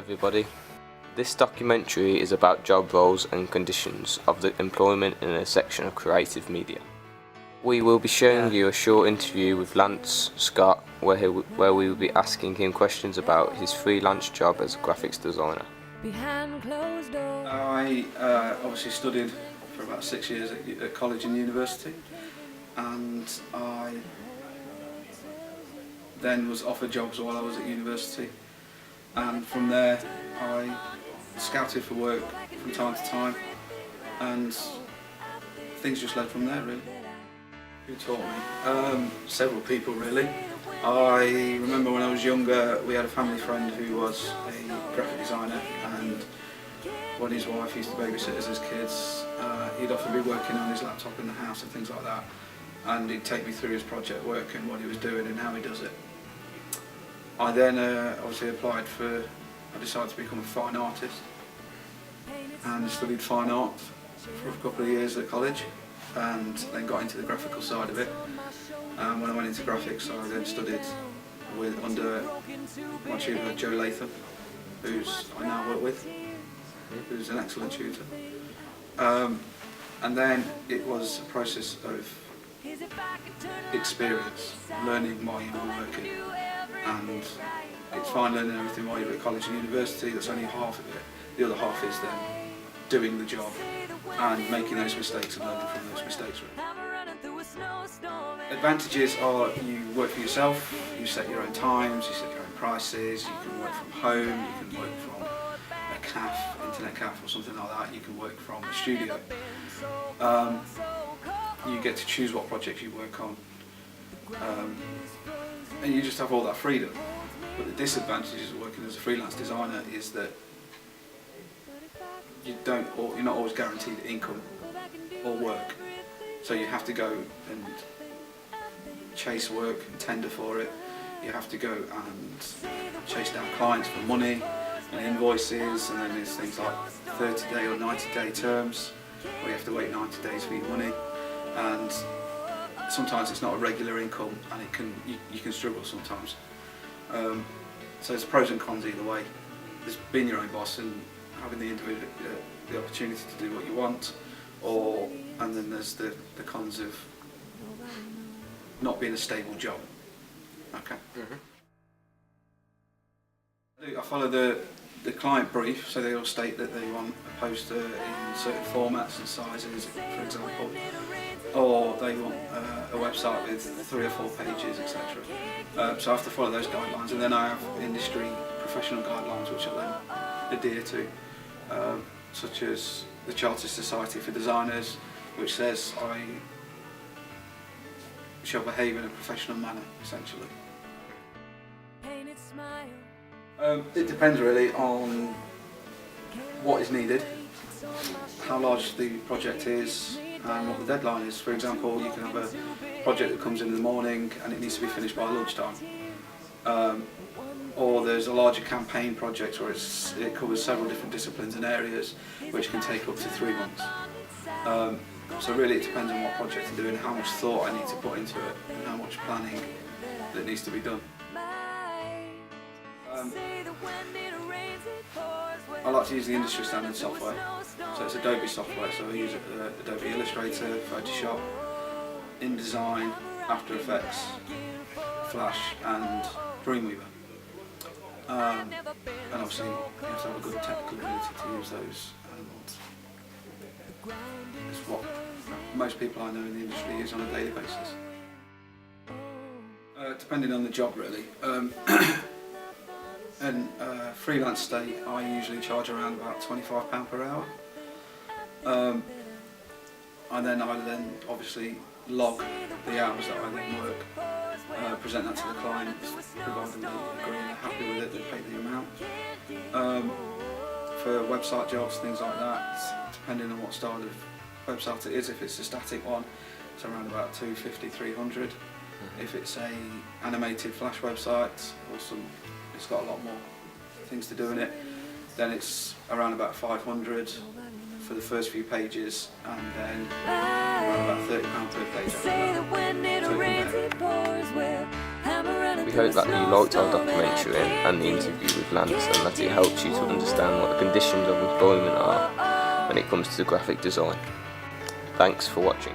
everybody. This documentary is about job roles and conditions of the employment in a section of creative media. We will be showing you a short interview with Lance Scott where we will be asking him questions about his freelance job as a graphics designer. I obviously studied for about 6 years at college and university, and I then was offered jobs while I was at university, and from there I scouted for work from time to time, and things just led from there really. Who taught me? Several people really. I remember when I was younger we had a family friend who was a graphic designer, and when his wife used to babysit us as kids, he'd often be working on his laptop in the house and things like that, and he'd take me through his project work and what he was doing and how he does it. I then obviously I decided to become a fine artist and studied fine art for a couple of years at college, and then got into the graphical side of it. And when I went into graphics, I then studied under my tutor Joe Latham, who's I now work with, who's an excellent tutor. And then it was a process of experience, learning while you were working. And it's fine learning everything while you're at college and university, that's only half of it. The other half is then doing the job and making those mistakes and learning from those mistakes. Advantages are you work for yourself, you set your own times, you set your own prices, you can work from home, you can work from a cafe, internet cafe or something like that, you can work from a studio. You get to choose what projects you work on, and you just have all that freedom. But the disadvantages of working as a freelance designer is that you're not always guaranteed income or work. So you have to go and chase work and tender for it. You have to go and chase down clients for money and invoices, and then there's things like 30-day or 90-day terms where you have to wait 90 days for your money. And sometimes it's not a regular income, and you can struggle sometimes. So there's pros and cons either way. There's being your own boss and having the opportunity to do what you want, and then there's the cons of not being a stable job. Okay. I follow the client brief, so they all state that they want a poster in certain formats and sizes, for example, or they want a website with 3 or 4 pages, etc. So I have to follow those guidelines, and then I have industry professional guidelines which I then adhere to, such as the Chartered Society for Designers, which says I shall behave in a professional manner, essentially. It depends really on what is needed, how large the project is, and what the deadline is. For example, you can have a project that comes in the morning and it needs to be finished by lunchtime. Or there's a larger campaign project where it covers several different disciplines and areas, which can take up to 3 months. So really it depends on what project I'm doing, how much thought I need to put into it, and how much planning that needs to be done. I like to use the industry standard software, so it's Adobe software, so I use Adobe Illustrator, Photoshop, InDesign, After Effects, Flash and Dreamweaver. And obviously you have to have a good technical ability to use those, and it's what most people I know in the industry use on a daily basis. Depending on the job really. And freelance state, I usually charge around about £25 per hour. And then I obviously log the hours that I then work, present that to the client, providing they agree and they're happy with it, they pay the amount. For website jobs, things like that, depending on what style of website it is, if it's a static one, it's around about 250, 300. If it's a animated Flash website, it's got a lot more things to do in it, then it's around about 500 for the first few pages, and then around about £30 per page after that. So hope that you liked our documentary and the interview with Lance, and that it helps you to understand what the conditions of employment are when it comes to graphic design. Thanks for watching.